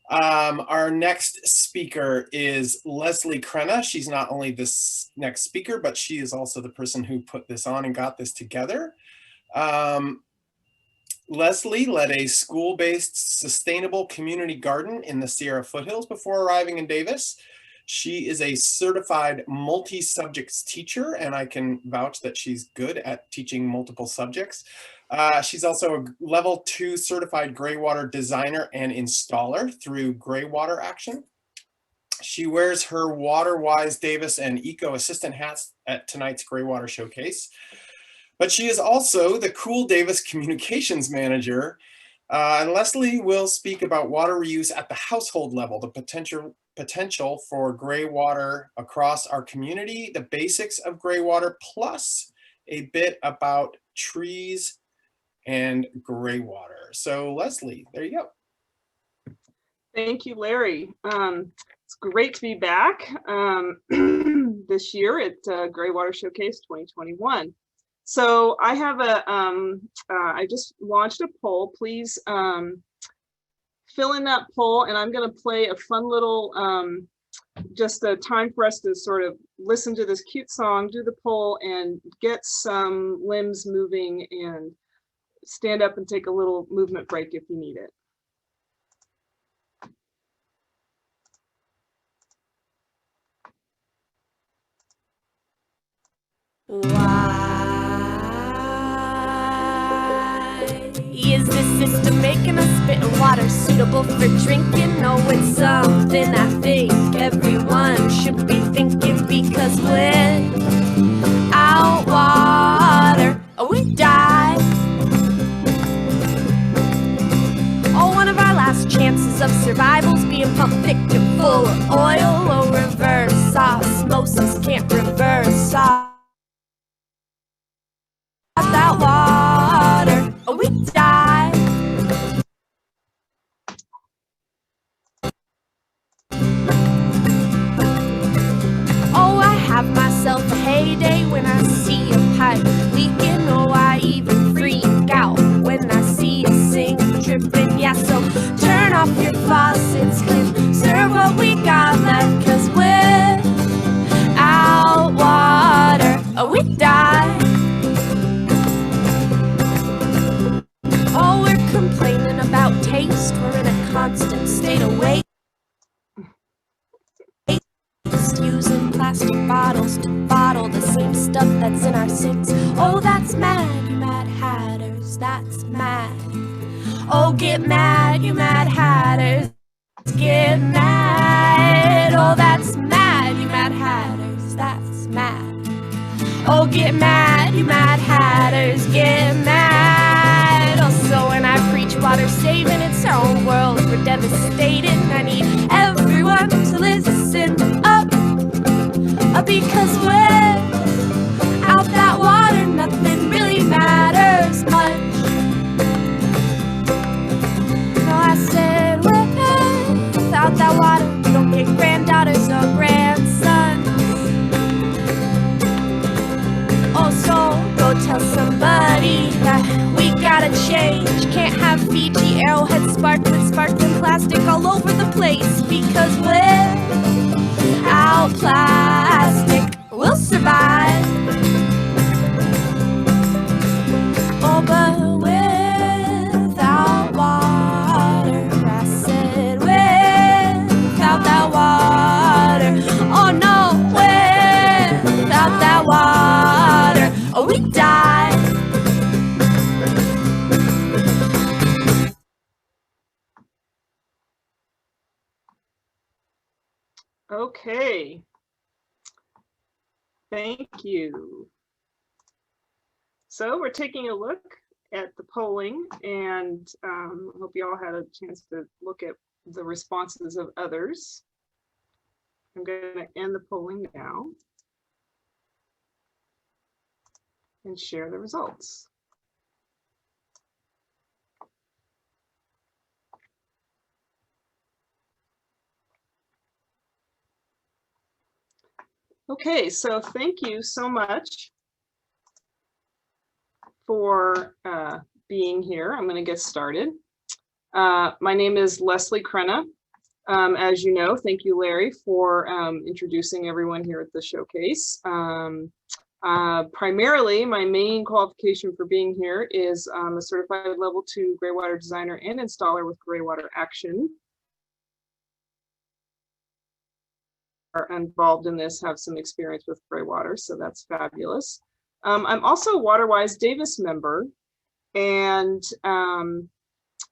Our next speaker is Leslie Crenna. She's not only this next speaker, but she is also the person who put this on and got this together. Leslie led a school-based sustainable community garden in the Sierra foothills before arriving in Davis. She is a certified multi-subjects teacher, and I can vouch that she's good at teaching multiple subjects. She's also a level 2 certified Greywater designer and installer through Greywater Action. She wears her WaterWise Davis and Eco Assistant hats at tonight's Greywater Showcase. But she is also the Cool Davis Communications Manager. And Leslie will speak about water reuse at the household level, the potential for gray water across our community, the basics of gray water, plus a bit about trees and gray water. So Leslie, there you go. Thank you, Larry. It's great to be back this year at Greywater Showcase 2021. So I have I just launched a poll. Please fill in that poll, and I'm going to play a fun little, just a time for us to sort of listen to this cute song, do the poll, and get some limbs moving and stand up and take a little movement break if you need it. Is this system making us spit water suitable for drinking? No, it's something I think everyone should be thinking, because without water, we die. Oh, one of our last chances of survival's being pumped thick and full of oil. Oh, reverse osmosis can't reverse without water, we die. Oh, I have myself a heyday when I see a pipe leaking. Oh, I even freak out when I see a sink dripping. Yeah, so turn off your faucets, conserve what we got left, 'cause without water, we die. Oh, we're complaining about taste. We're in a constant state of waste, using plastic bottles to bottle the same stuff that's in our sinks. Oh, that's mad, you mad hatters, that's mad. Oh, get mad, you mad hatters, get mad. Oh, that's mad, you mad hatters, that's mad. Oh, get mad, you mad hatters, get mad. Also, when I preach water saving, it's our own world we're devastating. I need everyone to listen up, because without that water, nothing really matters much. No, I said without that water, we don't get granddaughters or grandsons. Oh, so go tell somebody that we gotta change. Can't have Fiji, Arrowhead, sparkling plastic all over the place, because without plastic, we'll survive. Oh, but without water, I said without that water, oh no, without that water, oh, we die. Okay, thank you. So we're taking a look at the polling, and I hope you all had a chance to look at the responses of others. I'm going to end the polling now and share the results. Okay, so thank you so much for being here. I'm going to get started. My name is Leslie Crenna. As you know, thank you, Larry, for introducing everyone here at the showcase. Primarily, my main qualification for being here is a certified level 2 Greywater designer and installer with Greywater Action. Are involved in this have some experience with Greywater, so that's fabulous. I'm also a WaterWise Davis member, and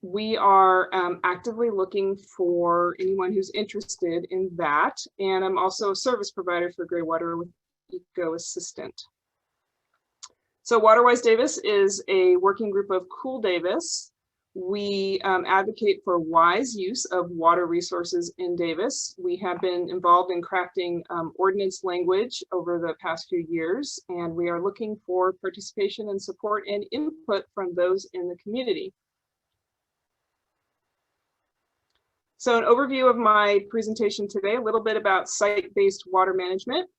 we are actively looking for anyone who's interested in that. And I'm also a service provider for Greywater with Eco Assistant. So WaterWise Davis is a working group of Cool Davis. We advocate for wise use of water resources in Davis. We have been involved in crafting ordinance language over the past few years, and we are looking for participation and support and input from those in the community. So an overview of my presentation today, a little bit about site-based water management,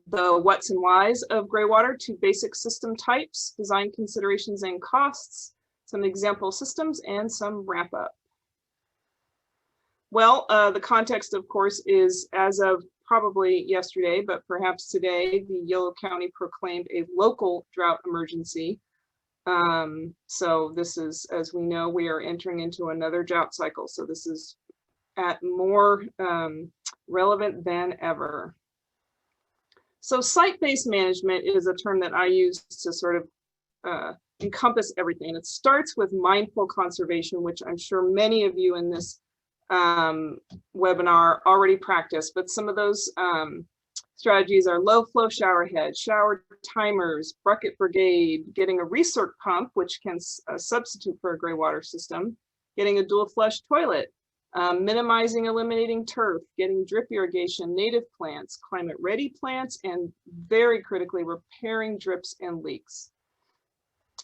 the what's and whys of Greywater, 2 basic system types, design considerations and costs, some example systems, and some wrap up. Well, the context, of course, is as of probably yesterday, but perhaps today, the Yolo County proclaimed a local drought emergency. So this is, as we know, we are entering into another drought cycle. So this is at more relevant than ever. So site-based management is a term that I use to sort of encompass everything. It starts with mindful conservation, which I'm sure many of you in this webinar already practice, but some of those strategies are low flow shower heads, shower timers, bucket brigade, getting a recirc pump, which can substitute for a Greywater system, getting a dual flush toilet, minimizing eliminating turf, getting drip irrigation, native plants, climate ready plants, and very critically repairing drips and leaks.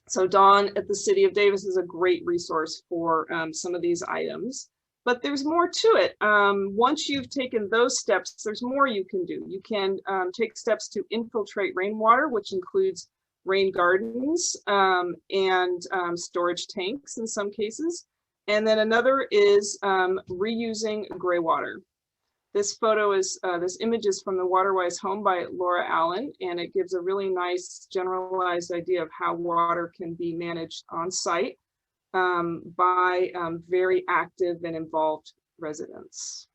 So Dawn at the City of Davis is a great resource for some of these items, but there's more to it. Once you've taken those steps, there's more you can do. You can take steps to infiltrate rainwater, which includes rain gardens and storage tanks in some cases. And then another is reusing Greywater. This photo is, this image is from the WaterWise home by Laura Allen, and it gives a really nice generalized idea of how water can be managed on site by very active and involved residents.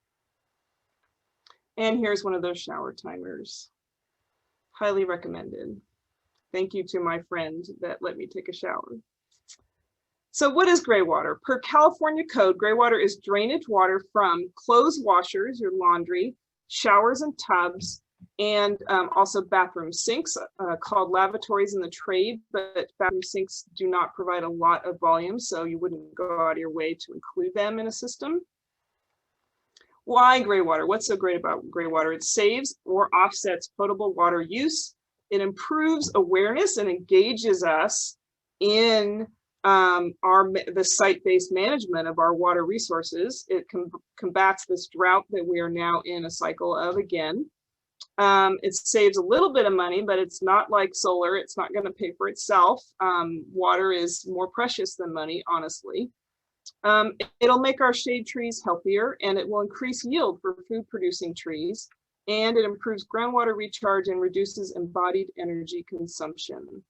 And here's one of those shower timers. Highly recommended. Thank you to my friend that let me take a shower. So what is Greywater? Per California code, Greywater is drainage water from clothes washers, your laundry, showers and tubs, and also bathroom sinks called lavatories in the trade, but bathroom sinks do not provide a lot of volume, so you wouldn't go out of your way to include them in a system. Why Greywater? What's so great about Greywater? It saves or offsets potable water use. It improves awareness and engages us in the site-based management of our water resources. It combats this drought that we are now in a cycle of again. It saves a little bit of money, but it's not like solar. It's not going to pay for itself. Water is more precious than money, honestly. It'll make our shade trees healthier, and it will increase yield for food-producing trees, and it improves groundwater recharge and reduces embodied energy consumption.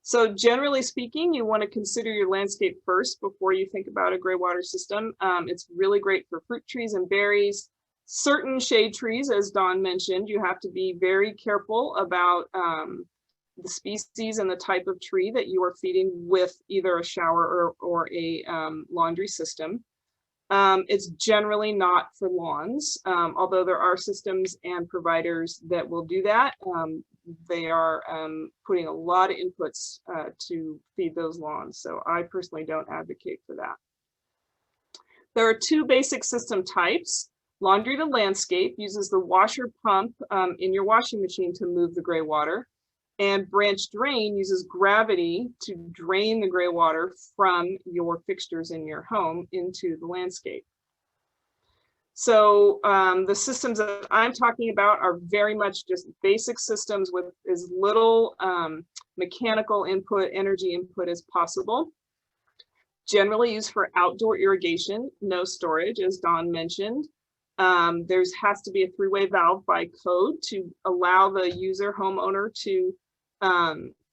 So generally speaking, you want to consider your landscape first before you think about a Greywater system. It's really great for fruit trees and berries. Certain shade trees, as Dawn mentioned, you have to be very careful about the species and the type of tree that you are feeding with either a shower or a laundry system. It's generally not for lawns, although there are systems and providers that will do that. They are putting a lot of inputs to feed those lawns, so I personally don't advocate for that. There are 2 basic system types. Laundry to landscape uses the washer pump in your washing machine to move the Greywater, and branch drain uses gravity to drain the Greywater from your fixtures in your home into the landscape. So the systems that I'm talking about are very much just basic systems with as little mechanical input, energy input as possible. generally used for outdoor irrigation, no storage, as Dawn mentioned. There has to be a three-way valve by code to allow the user homeowner to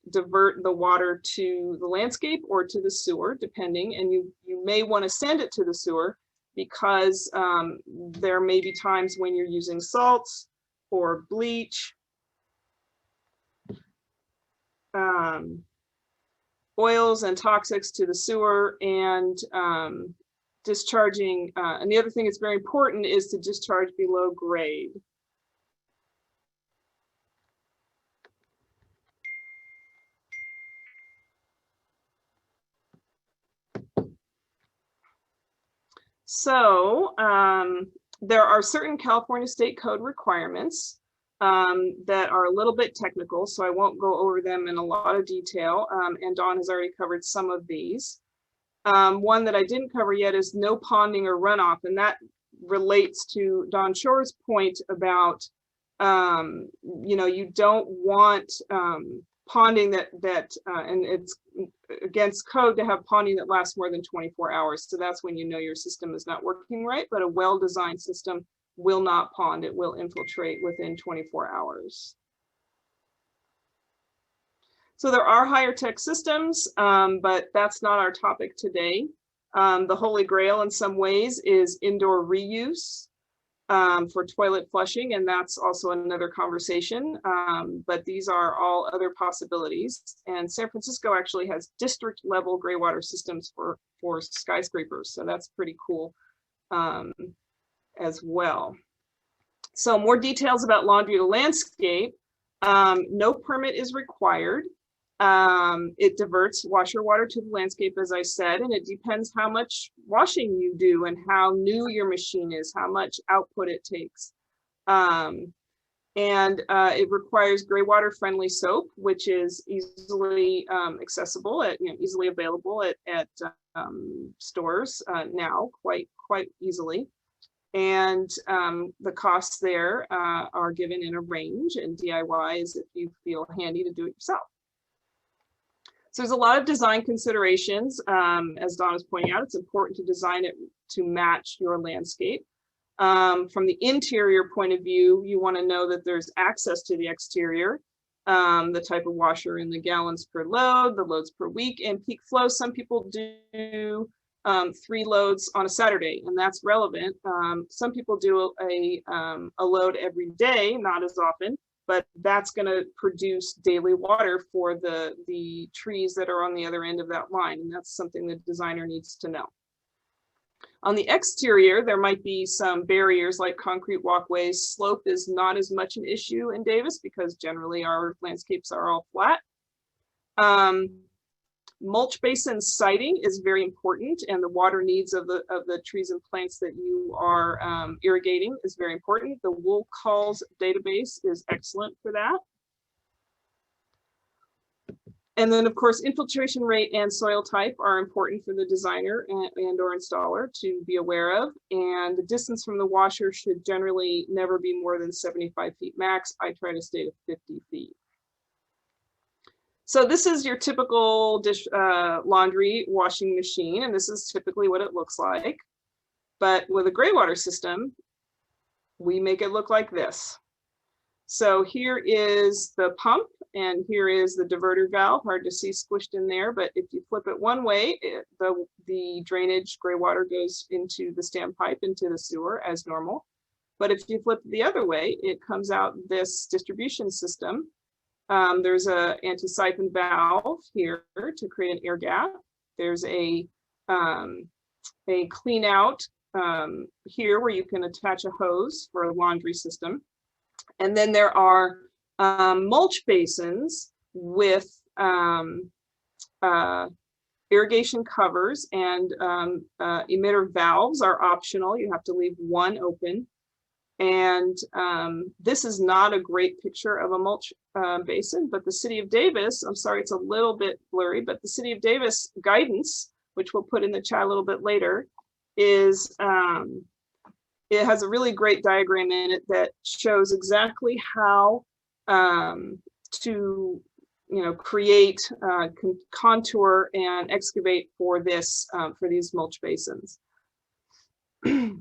divert the water to the landscape or to the sewer, depending, and you may want to send it to the sewer because there may be times when you're using salts or bleach, oils and toxics to the sewer, and discharging. And the other thing that's very important is to discharge below grade. So there are certain California state code requirements that are a little bit technical, so I won't go over them in a lot of detail, and Dawn has already covered some of these. One that I didn't cover yet is no ponding or runoff, and that relates to Dawn Shor's point about, you know, you don't want ponding and it's against code to have ponding that lasts more than 24 hours. So that's when you know your system is not working right, but a well-designed system will not pond, it will infiltrate within 24 hours. So there are higher tech systems, but that's not our topic today. The holy grail in some ways is indoor reuse for toilet flushing, and that's also another conversation, but these are all other possibilities. And San Francisco actually has district level gray water systems for skyscrapers, so that's pretty cool as well. So more details about laundry to landscape. No permit is required. It diverts washer water to the landscape, as I said, and it depends how much washing you do and how new your machine is, how much output it takes. It requires Greywater Friendly soap, which is easily accessible, easily available at stores now, quite easily. And the costs there are given in a range, and DIY is if you feel handy to do it yourself. So there's a lot of design considerations. As Dawn was pointing out, it's important to design it to match your landscape. From the interior point of view, you want to know that there's access to the exterior, the type of washer in the gallons per load, the loads per week, and peak flow. Some people do 3 loads on a Saturday, and that's relevant. Some people do a load every day, not as often, but that's going to produce daily water for the trees that are on the other end of that line, and that's something the designer needs to know. On the exterior, there might be some barriers like concrete walkways. Slope is not as much an issue in Davis because generally our landscapes are all flat. Mulch basin siting is very important, and the water needs of the trees and plants that you are irrigating is very important. The wool calls database is excellent for that. And then, of course, infiltration rate and soil type are important for the designer and or installer to be aware of. And the distance from the washer should generally never be more than 75 feet max. I try to stay to 50 feet. So this is your typical laundry washing machine, and this is typically what it looks like. But with a Greywater system, we make it look like this. So here is the pump, and here is the diverter valve. Hard to see squished in there, but if you flip it one way, the drainage gray water goes into the standpipe, into the sewer as normal. But if you flip it the other way, it comes out this distribution system. There's a anti-siphon valve here to create an air gap. There's a clean out here where you can attach a hose for a laundry system. And then there are mulch basins with irrigation covers, and emitter valves are optional. You have to leave one open. And this is not a great picture of a mulch basin, but the City of Davis, I'm sorry, it's a little bit blurry, but the City of Davis guidance, which we'll put in the chat a little bit later, is it has a really great diagram in it that shows exactly how to create, contour, and excavate for this for these mulch basins.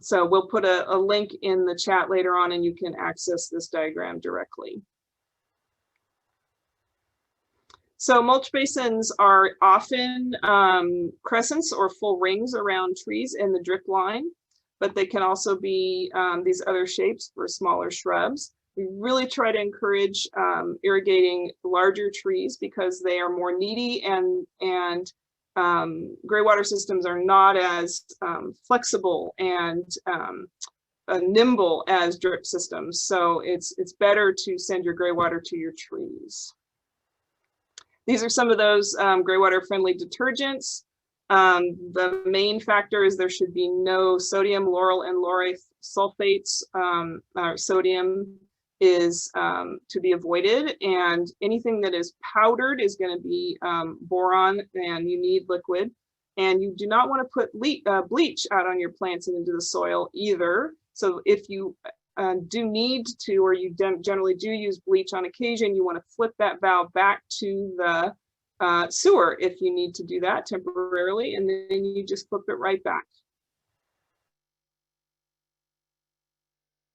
So we'll put a link in the chat later on, and you can access this diagram directly. So mulch basins are often crescents or full rings around trees in the drip line, but they can also be these other shapes for smaller shrubs. We really try to encourage irrigating larger trees because they are more needy, and gray water systems are not as flexible and nimble as drip systems. So it's better to send your gray water to your trees. These are some of those Greywater Friendly Detergents. The main factor is there should be no sodium, lauryl, and laurate sulfates. Sodium is to be avoided, and anything that is powdered is going to be boron, and you need liquid. And you do not want to put bleach out on your plants and into the soil either. So if you do need to, or you generally do use bleach on occasion, you want to flip that valve back to the sewer if you need to do that temporarily, and then you just flip it right back.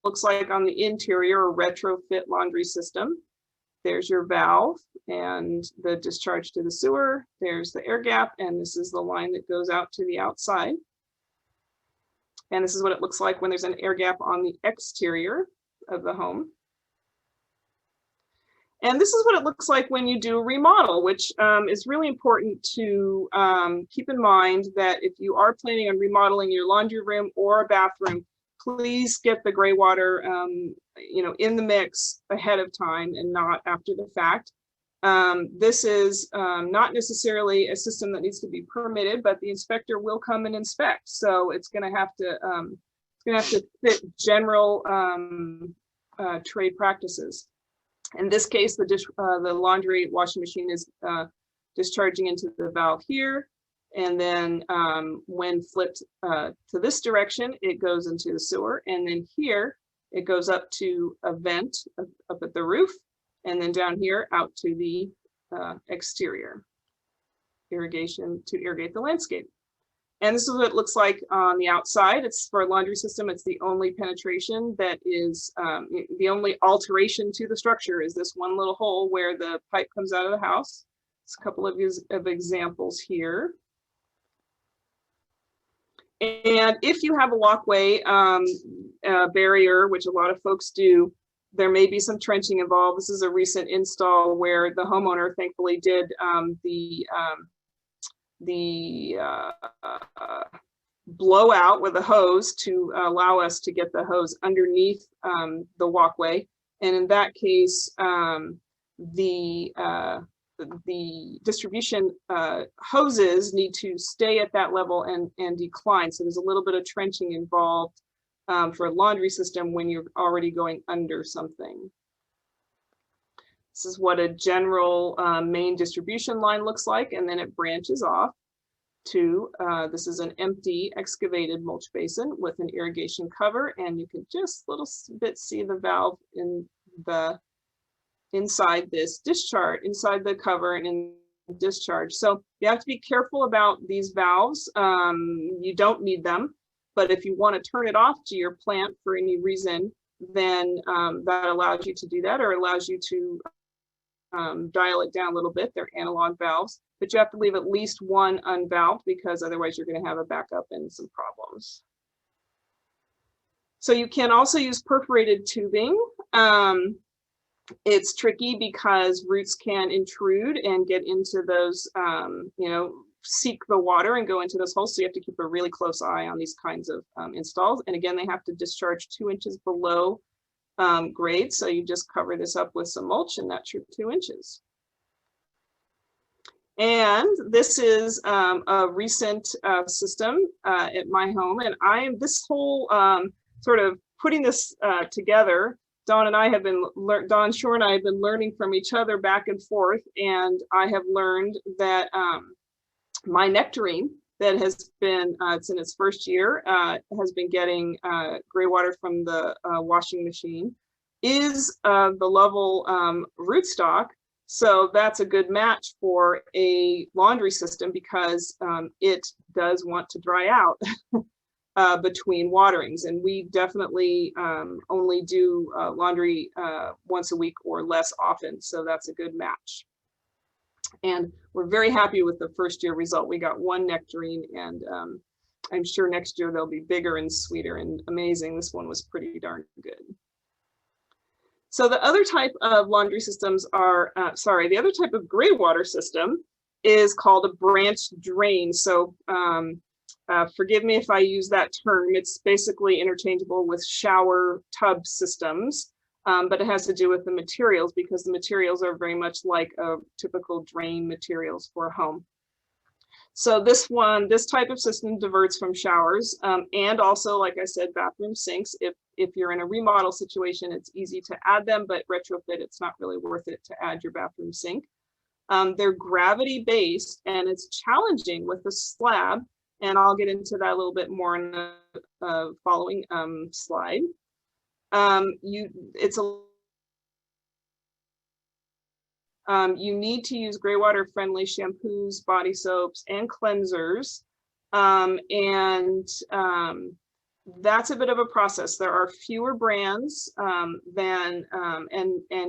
Looks like on the interior or retrofit laundry system. There's your valve and the discharge to the sewer. There's the air gap, and this is the line that goes out to the outside. And this is what it looks like when there's an air gap on the exterior of the home. And this is what it looks like when you do a remodel, which is really important to keep in mind that if you are planning on remodeling your laundry room or a bathroom, please get the gray water in the mix ahead of time and not after the fact. This is not necessarily a system that needs to be permitted, but the inspector will come and inspect. So it's going to have to fit general trade practices. In this case, the laundry washing machine is discharging into the valve here, and then when flipped to this direction, it goes into the sewer, and then here it goes up to a vent up at the roof, and then down here out to the exterior irrigation to irrigate the landscape. And this is what it looks like on the outside. It's for a laundry system. It's the only penetration that is the only alteration to the structure is this one little hole where the pipe comes out of the house. It's a couple of examples here. And if you have a walkway barrier, which a lot of folks do, there may be some trenching involved. This is a recent install where the homeowner thankfully did the blowout with a hose to allow us to get the hose underneath the walkway. And in that case, the distribution hoses need to stay at that level and decline. So there's a little bit of trenching involved for a laundry system when you're already going under something. This is what a general main distribution line looks like, and then it branches off to, this is an empty excavated mulch basin with an irrigation cover, and you can just a little bit see the valve in the inside this discharge, inside the cover and in discharge. So you have to be careful about these valves. You don't need them, but if you want to turn it off to your plant for any reason, then that allows you to do that, or allows you to dial it down a little bit. They're analog valves, but you have to leave at least one unvalved because otherwise you're going to have a backup and some problems. So you can also use perforated tubing. It's tricky because roots can intrude and get into those, seek the water and go into those holes. So you have to keep a really close eye on these kinds of installs. And again, they have to discharge 2 inches below grade. So you just cover this up with some mulch and that's your 2 inches. And this is a recent system at my home. And this whole sort of putting this together, Dawn and I have been, Dawn, Shor and I have been learning from each other back and forth. And I have learned that my nectarine that has been, it's in its first year, has been getting gray water from the washing machine, is the level rootstock. So that's a good match for a laundry system because it does want to dry out between waterings. And we definitely only do laundry once a week or less often. So that's a good match. And we're very happy with the first year result. We got one nectarine, and I'm sure next year they'll be bigger and sweeter and amazing. This one was pretty darn good. So the other type of laundry systems are, the other type of gray water system is called a branch drain. So forgive me if I use that term. It's basically interchangeable with shower tub systems, but it has to do with the materials because the materials are very much like a typical drain materials for a home. So this type of system diverts from showers and also, like I said, bathroom sinks. If you're in a remodel situation, it's easy to add them, but retrofit, it's not really worth it to add your bathroom sink. They're gravity based and it's challenging with a slab. And I'll get into that a little bit more in the following slide. You need to use Greywater friendly shampoos, body soaps, and cleansers. That's a bit of a process. There are fewer brands and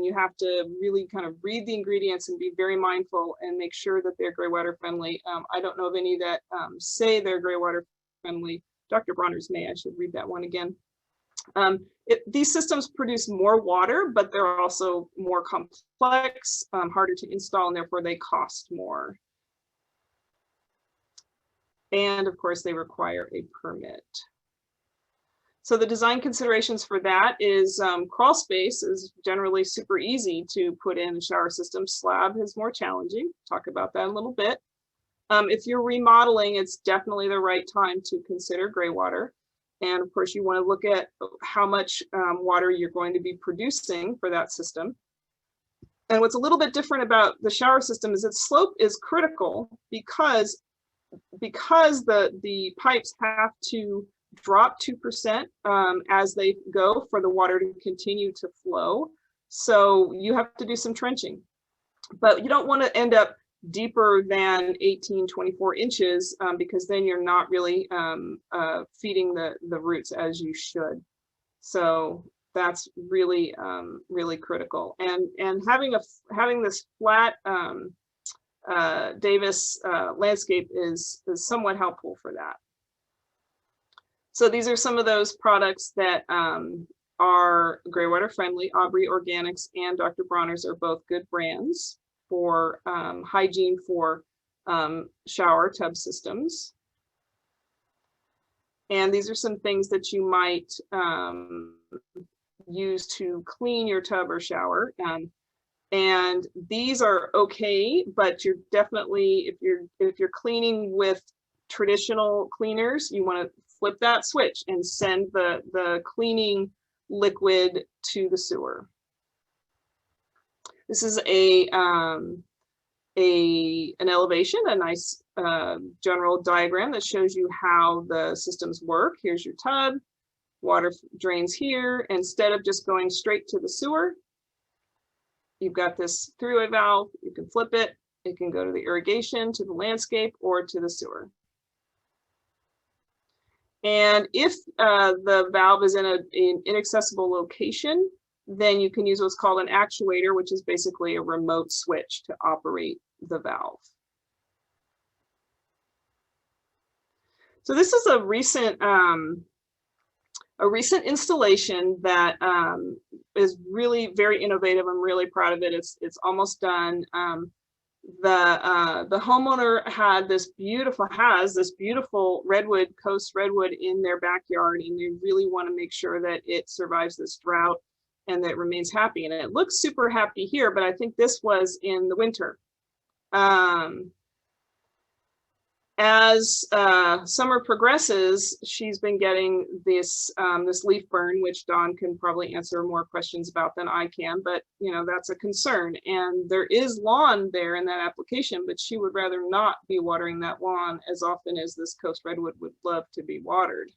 you have to really kind of read the ingredients and be very mindful and make sure that they're Greywater friendly. I don't know of any that say they're Greywater friendly. Dr. Bronner's may, I should read that one again. These systems produce more water, but they're also more complex, harder to install, and therefore they cost more. And of course, they require a permit. So the design considerations for that is crawl space is generally super easy to put in a shower system. Slab is more challenging. Talk about that a little bit. If you're remodeling, it's definitely the right time to consider gray water. And of course, you want to look at how much water you're going to be producing for that system. And what's a little bit different about the shower system is its slope is critical because the pipes have to drop 2% as they go for the water to continue to flow. So you have to do some trenching, but you don't want to end up deeper than 18, 24 inches because then you're not really feeding the roots as you should. So that's really, really critical. And having this flat Davis landscape is somewhat helpful for that. So these are some of those products that are Greywater friendly. Aubrey Organics and Dr. Bronner's are both good brands for hygiene for shower tub systems. And these are some things that you might use to clean your tub or shower. And these are okay, but you're definitely, if you're cleaning with traditional cleaners, you want to flip that switch and send the cleaning liquid to the sewer. This is an elevation, a nice general diagram that shows you how the systems work. Here's your tub, water drains here. Instead of just going straight to the sewer, you've got this three-way valve. You can flip it. It can go to the irrigation, to the landscape, or to the sewer. And if the valve is in an inaccessible location, then you can use what's called an actuator, which is basically a remote switch to operate the valve. So this is a recent installation that is really very innovative. I'm really proud of it. It's almost done. The homeowner has this beautiful redwood, coast redwood in their backyard, and they really want to make sure that it survives this drought and that it remains happy. And it looks super happy here, but I think this was in the winter. As summer progresses, she's been getting this leaf burn, which Dawn can probably answer more questions about than I can, but that's a concern. And there is lawn there in that application, but she would rather not be watering that lawn as often as this coast redwood would love to be watered.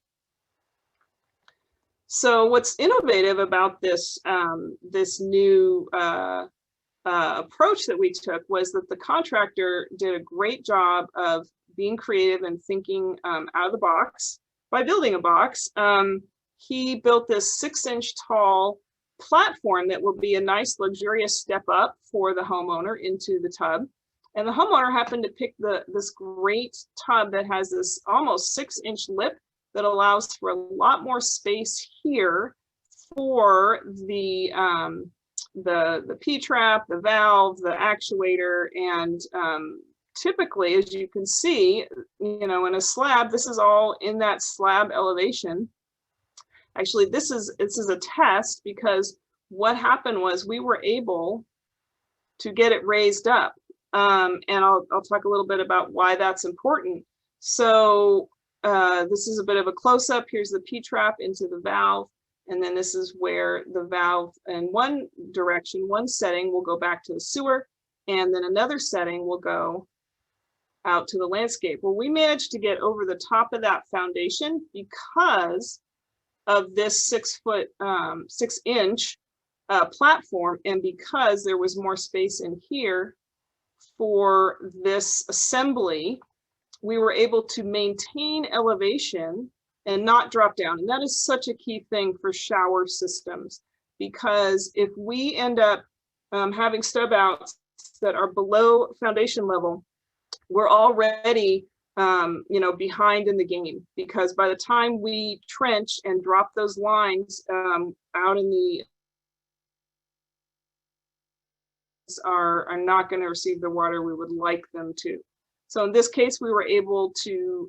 So what's innovative about this this new approach that we took was that the contractor did a great job of being creative and thinking out of the box by building a box. He built this 6-inch tall platform that will be a nice luxurious step up for the homeowner into the tub. And the homeowner happened to pick this great tub that has this almost 6-inch lip that allows for a lot more space here for the P-trap, the valve, the actuator, and typically, as you can see, you know, in a slab, this is all in that slab elevation. Actually, this is a test, because what happened was we were able to get it raised up. And I'll talk a little bit about why that's important. So this is a bit of a close-up. Here's the P-trap into the valve. And then this is where the valve in one direction, one setting will go back to the sewer. And then another setting will go out to the landscape. Well, we managed to get over the top of that foundation because of this 6-inch platform, and because there was more space in here for this assembly, we were able to maintain elevation and not drop down. And that is such a key thing for shower systems, because if we end up having stub outs that are below foundation level, we're already you know, behind in the game, because by the time we trench and drop those lines out in the are not going to receive the water we would like them to. So in this case, we were able to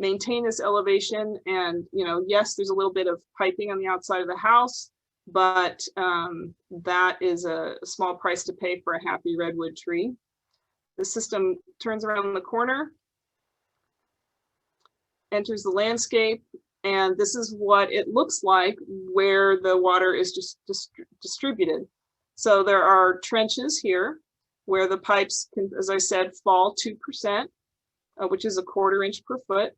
maintain this elevation, and you know, yes, there's a little bit of piping on the outside of the house, but that is a small price to pay for a happy redwood tree. The system turns around the corner, enters the landscape, and this is what it looks like where the water is just distributed. So there are trenches here where the pipes can, as I said, fall 2%, which is 1/4 inch per foot.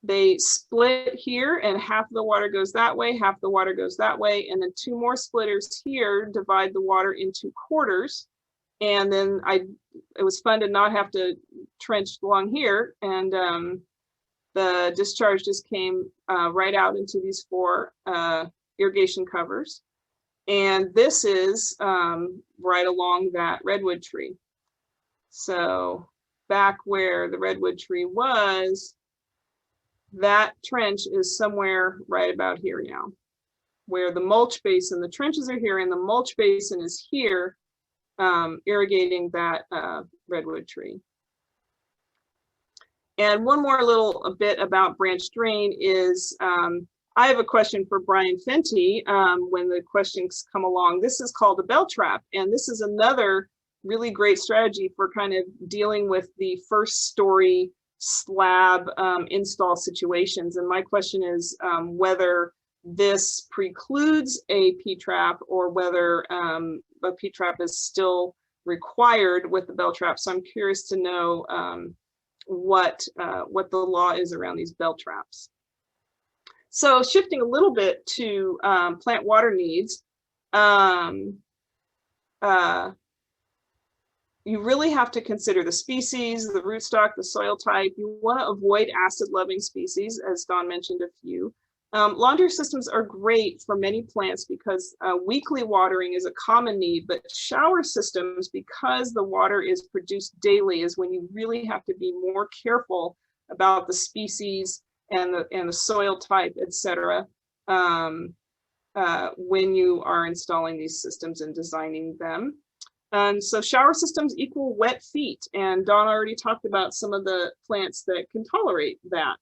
They split here, and half of the water goes that way, half the water goes that way, and then 2 more splitters here divide the water into quarters. And then it was fun to not have to trench along here, and the discharge just came right out into these 4 irrigation covers. And this is right along that redwood tree. So back where the redwood tree was, that trench is somewhere right about here now, where the mulch basin, the trenches are here, and the mulch basin is here, irrigating that redwood tree. And one more little bit about branch drain is, I have a question for Brian Fenty when the questions come along. This is called a bell trap, and this is another really great strategy for kind of dealing with the first story slab install situations. And my question is whether this precludes a P-trap or whether a P-trap is still required with the bell trap. So I'm curious to know what the law is around these bell traps. So shifting a little bit to plant water needs, you really have to consider the species, the rootstock, the soil type. You want to avoid acid-loving species, as Dawn mentioned a few. Laundry systems are great for many plants because weekly watering is a common need, but shower systems, because the water is produced daily, is when you really have to be more careful about the species and the soil type, etc. When you are installing these systems and designing them. And so shower systems equal wet feet, and Dawn already talked about some of the plants that can tolerate that.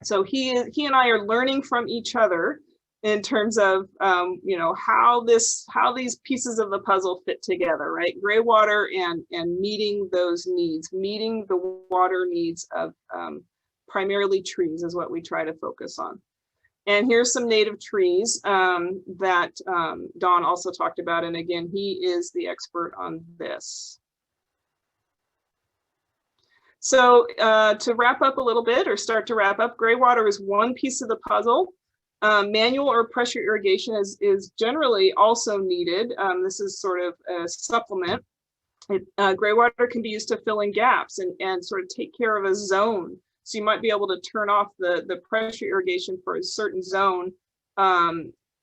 So he and I are learning from each other in terms of you know, how these pieces of the puzzle fit together, right? Greywater and meeting those needs, meeting the water needs of primarily trees is what we try to focus on. And here's some native trees that Dawn also talked about. And again, he is the expert on this. So to wrap up a little bit, or start to wrap up, Greywater is one piece of the puzzle. Manual or pressure irrigation is generally also needed. This is sort of a supplement. Gray water can be used to fill in gaps and sort of take care of a zone. So you might be able to turn off the pressure irrigation for a certain zone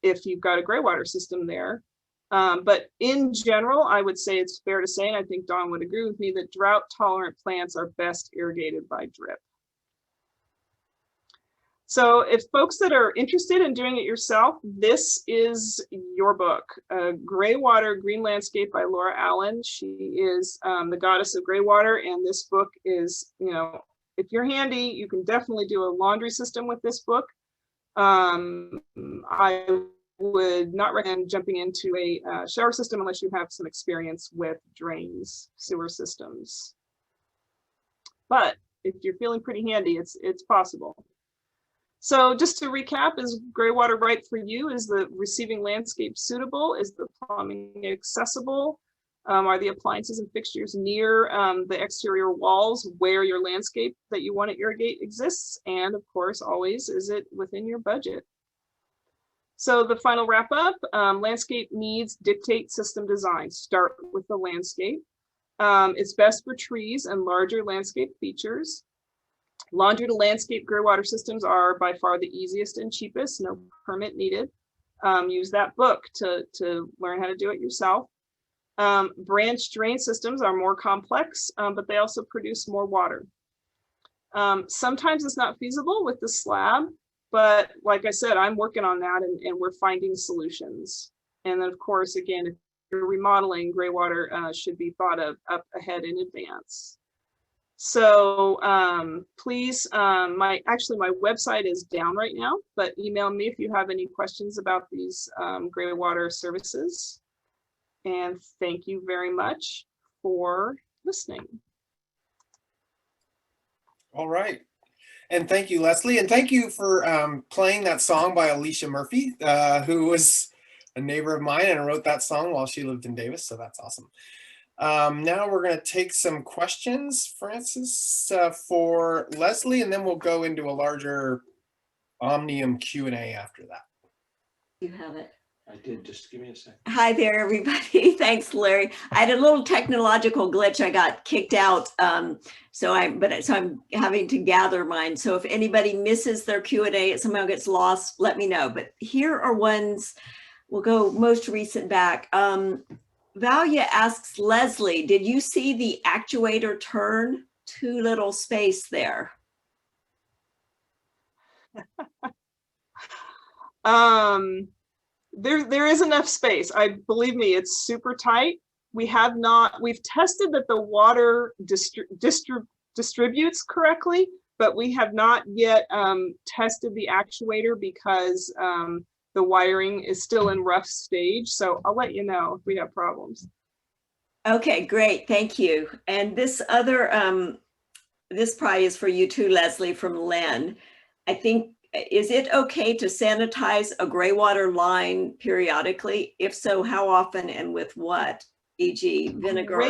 if you've got a gray water system there. But in general, I would say it's fair to say, and I think Dawn would agree with me, that drought tolerant plants are best irrigated by drip. So if folks that are interested in doing it yourself, this is your book, Greywater Green Landscape by Laura Allen. She is the goddess of Greywater, and this book is, you know, if you're handy, you can definitely do a laundry system with this book. I would not recommend jumping into a shower system unless you have some experience with drains, sewer systems. But if you're feeling pretty handy, it's possible. So just to recap, is Greywater right for you? Is the receiving landscape suitable? Is the plumbing accessible? Are the appliances and fixtures near the exterior walls where your landscape that you want to irrigate exists? And of course, always, is it within your budget? So the final wrap up, landscape needs dictate system design. Start with the landscape. It's best for trees and larger landscape features. Laundry to landscape Greywater systems are by far the easiest and cheapest, no permit needed. Use that book to learn how to do it yourself. Branch drain systems are more complex, but they also produce more water. Sometimes it's not feasible with the slab, but like I said, I'm working on that and we're finding solutions. And then of course, again, if you're remodeling, Greywater should be thought of up ahead in advance. So please, my website is down right now, but email me if you have any questions about these Greywater services. And thank you very much for listening. All right. And thank you, Leslie. And thank you for playing that song by Alicia Murphy, who was a neighbor of mine and wrote that song while she lived in Davis. So that's awesome. Now we're going to take some questions, Francis, for Leslie, and then we'll go into a larger Omnium Q&A after that. You have it. I did. Just give me a second. Hi there, everybody. Thanks, Larry. I had a little technological glitch. I got kicked out, so I'm having to gather mine. So if anybody misses their Q&A, it somehow gets lost, let me know. But here are ones. We'll go most recent back. Valia asks Leslie, did you see the actuator turn? Too little space there. There is enough space. Believe me, it's super tight. We've tested that the water distributes correctly, but we have not yet tested the actuator because the wiring is still in rough stage. So I'll let you know if we have problems. Okay, great. Thank you. And this other, this probably is for you too, Leslie, from Len. I think, is it okay to sanitize a Greywater line periodically? If so, how often and with what? E.g. vinegar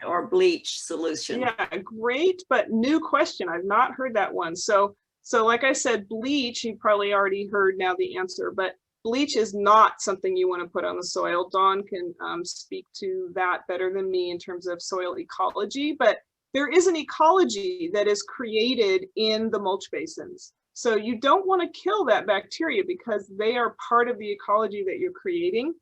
or bleach solution? Yeah, great, but new question. I've not heard that one. So like I said, bleach, you probably already heard now the answer, but bleach is not something you want to put on the soil. Dawn can speak to that better than me in terms of soil ecology, but there is an ecology that is created in the mulch basins. So you don't want to kill that bacteria because they are part of the ecology that you're creating.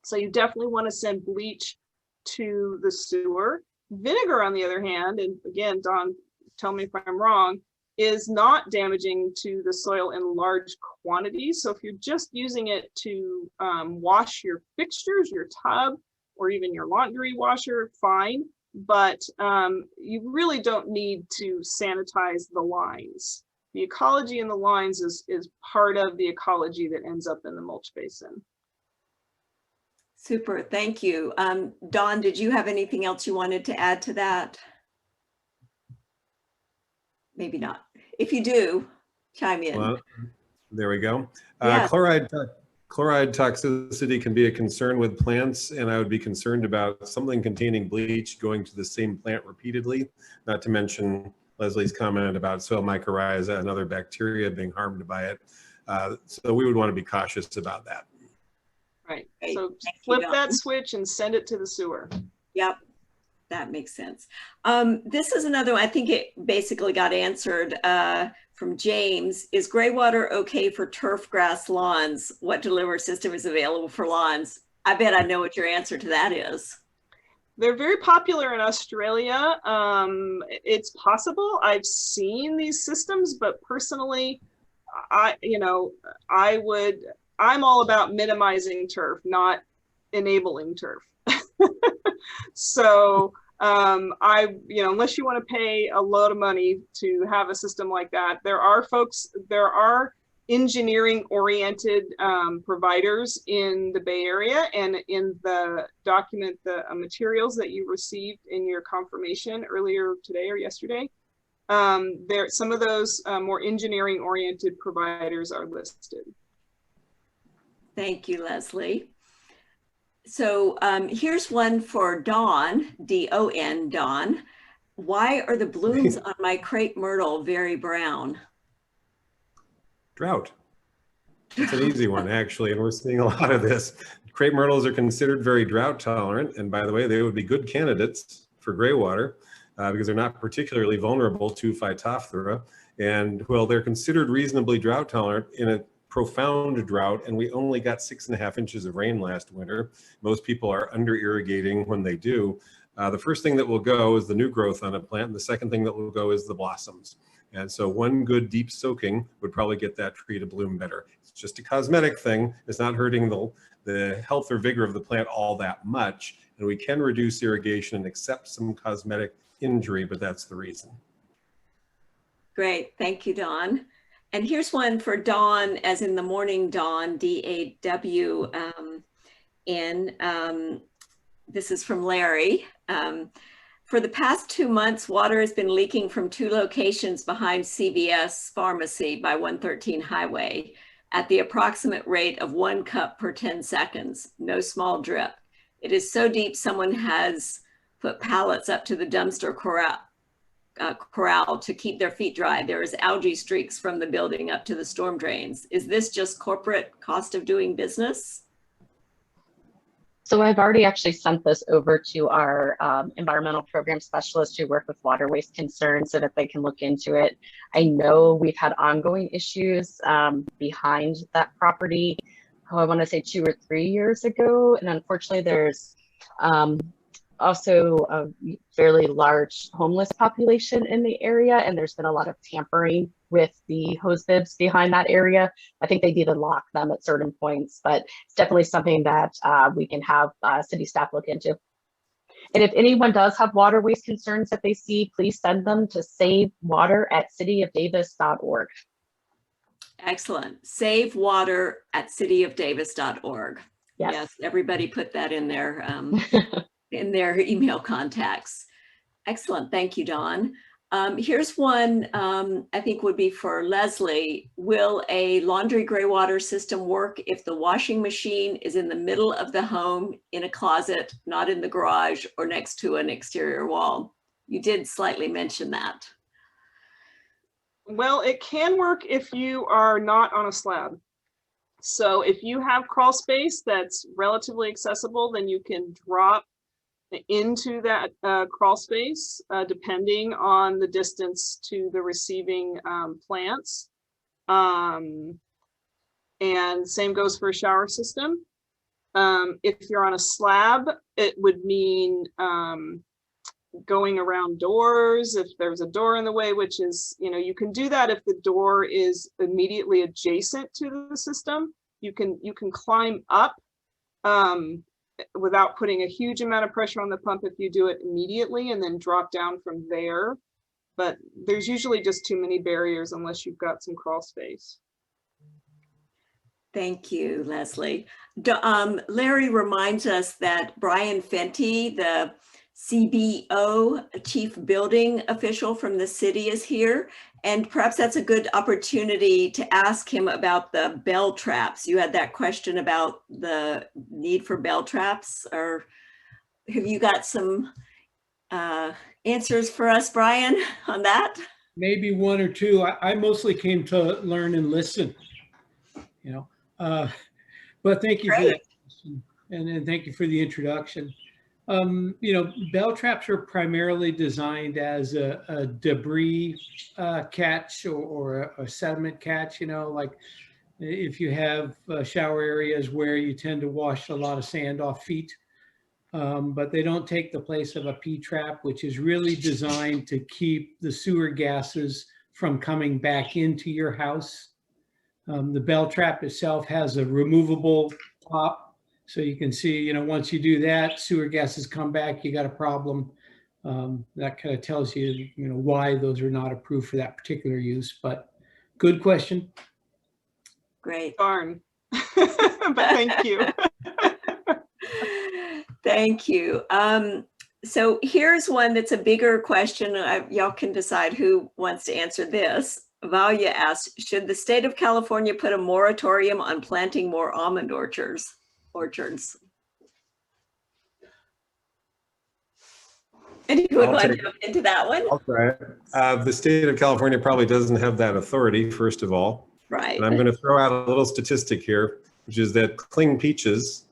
So you definitely want to send bleach to the sewer. Vinegar, on the other hand, and again, Dawn, tell me if I'm wrong, is not damaging to the soil in large quantities. So if you're just using it to wash your fixtures, your tub, or even your laundry washer, fine. But you really don't need to sanitize the lines. The ecology in the lines is part of the ecology that ends up in the mulch basin. Super, thank you. Dawn, did you have anything else you wanted to add to that? Maybe not. If you do, chime in. Well, there we go. Yes. Chloride toxicity can be a concern with plants, and I would be concerned about something containing bleach going to the same plant repeatedly, not to mention Leslie's comment about soil mycorrhiza and other bacteria being harmed by it. So we would want to be cautious about that. Right. Great. So Thank you, flip Dawn. that switch and send it to the sewer. Yep, that makes sense. This is another one, I think it basically got answered from James. Is Greywater okay for turf grass lawns? What delivery system is available for lawns? I bet I know what your answer to that is. They're very popular in Australia. It's possible. I've seen these systems, but personally, I'm all about minimizing turf, not enabling turf. So unless you want to pay a load of money to have a system like that, there are engineering oriented providers in the Bay Area, and in the document, the materials that you received in your confirmation earlier today or yesterday, some of those more engineering oriented providers are listed. Thank you, Leslie. So here's one for Dawn, D-O-N, Dawn. Why are the blooms on my crepe myrtle very brown? Drought. It's an easy one, actually, and we're seeing a lot of this. Crepe myrtles are considered very drought tolerant, and by the way, they would be good candidates for Greywater because they're not particularly vulnerable to Phytophthora. And well, they're considered reasonably drought tolerant in a profound drought, and we only got 6.5 inches of rain last winter. Most people are under irrigating when they do. The first thing that will go is the new growth on a plant, and the second thing that will go is the blossoms. And so one good deep soaking would probably get that tree to bloom better. It's just a cosmetic thing. It's not hurting the health or vigor of the plant all that much. And we can reduce irrigation and accept some cosmetic injury, but that's the reason. Great, thank you, Dawn. And here's one for Dawn, as in the morning dawn, D-A-W-N. This is from Larry. For the past 2 months, water has been leaking from 2 locations behind CVS Pharmacy by 113 Highway at the approximate rate of 1 cup per 10 seconds, no small drip. It is so deep someone has put pallets up to the dumpster corral to keep their feet dry. There is algae streaks from the building up to the storm drains. Is this just corporate cost of doing business? So I've already actually sent this over to our environmental program specialists who work with water waste concerns so that they can look into it. I know we've had ongoing issues behind that property, I want to say 2 or 3 years ago. And unfortunately, there's also a fairly large homeless population in the area, and there's been a lot of tampering with the hose bibs behind that area. I think they did lock them at certain points, but it's definitely something that we can have city staff look into. And if anyone does have water waste concerns that they see, please send them to savewater@cityofdavis.org. Excellent. savewater@cityofdavis.org. Yes. Yes, everybody put that in their in their email contacts. Excellent. Thank you, Dawn. Here's one I think would be for Leslie. Will a laundry gray water system work if the washing machine is in the middle of the home, in a closet, not in the garage or next to an exterior wall? You did slightly mention that. Well, it can work if you are not on a slab. So if you have crawl space that's relatively accessible, then you can drop into that crawl space, depending on the distance to the receiving plants. And same goes for a shower system. If you're on a slab, it would mean going around doors. If there's a door in the way, which is, you can do that if the door is immediately adjacent to the system. You can climb up without putting a huge amount of pressure on the pump if you do it immediately, and then drop down from there. But there's usually just too many barriers unless you've got some crawl space. Thank you, Leslie. Larry reminds us that Brian Fenty, the CBO, Chief Building Official from the city, is here. And perhaps that's a good opportunity to ask him about the bell traps. You had that question about the need for bell traps, or have you got some answers for us, Brian, on that? Maybe one or two. I mostly came to learn and listen. you know. But thank you for Great. that question, and thank you for the introduction. You know, bell traps are primarily designed as a debris catch or a sediment catch, you know, like if you have shower areas where you tend to wash a lot of sand off feet, but they don't take the place of a P-trap, which is really designed to keep the sewer gases from coming back into your house. The bell trap itself has a removable top. So you can see, you know, once you do that, sewer gases come back, you got a problem. That kind of tells you, you know, why those are not approved for that particular use, but good question. Great. Darn. But thank you. Thank you. So here's one that's a bigger question. Y'all can decide who wants to answer this. Valia asks, should the state of California put a moratorium on planting more almond orchards? Anyone want to jump into that one? I'll try it. The state of California probably doesn't have that authority, first of all. Right. And I'm going to throw out a little statistic here, which is that cling peaches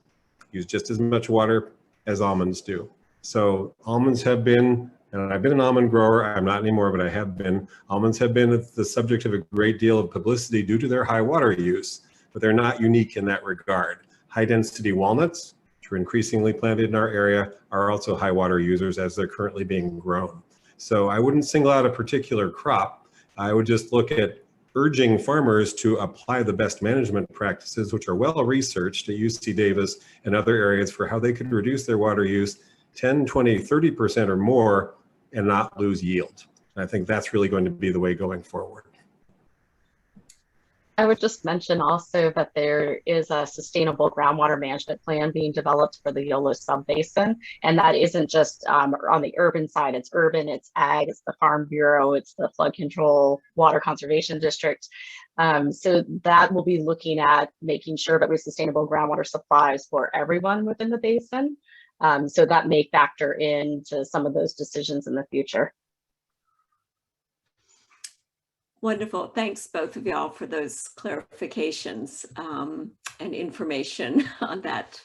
use just as much water as almonds do. So almonds have been, and I've been an almond grower, I'm not anymore, but I have been, almonds have been the subject of a great deal of publicity due to their high water use, but they're not unique in that regard. High density walnuts, which are increasingly planted in our area, are also high water users as they're currently being grown. So I wouldn't single out a particular crop. I would just look at urging farmers to apply the best management practices, which are well researched at UC Davis and other areas, for how they could reduce their water use 10, 20, 30% or more and not lose yield. And I think that's really going to be the way going forward. I would just mention also that there is a sustainable groundwater management plan being developed for the Yolo subbasin. And that isn't just on the urban side, it's urban, it's ag, it's the Farm Bureau, it's the Flood Control Water Conservation District. So that will be looking at making sure that we have sustainable groundwater supplies for everyone within the basin. So that may factor into some of those decisions in the future. Wonderful. Thanks, both of y'all, for those clarifications and information on that.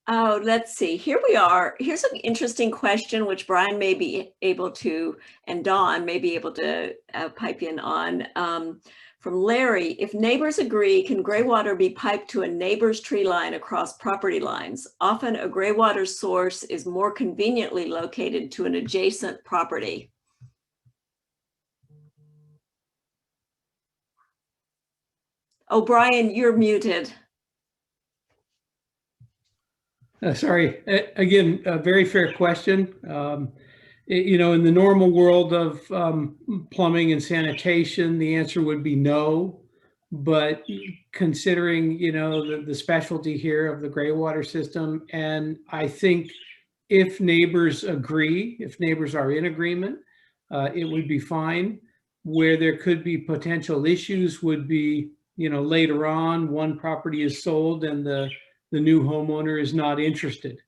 Oh, let's see. Here we are. Here's an interesting question, which Brian may be able to, and Dawn may be able to pipe in on. From Larry, if neighbors agree, can gray water be piped to a neighbor's tree line across property lines? Often a gray water source is more conveniently located to an adjacent property. Oh, Brian, you're muted. Sorry, again, a very fair question. You know, in the normal world of plumbing and sanitation, the answer would be no. But considering, you know, the specialty here of the Greywater system, and I think if neighbors agree, if neighbors are in agreement, it would be fine. Where there could be potential issues would be, you know, later on, one property is sold and the new homeowner is not interested.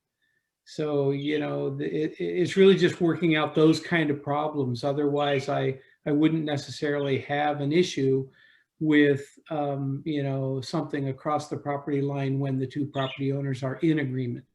So, you know, it's really just working out those kind of problems. Otherwise, I wouldn't necessarily have an issue with, you know, something across the property line when the two property owners are in agreement.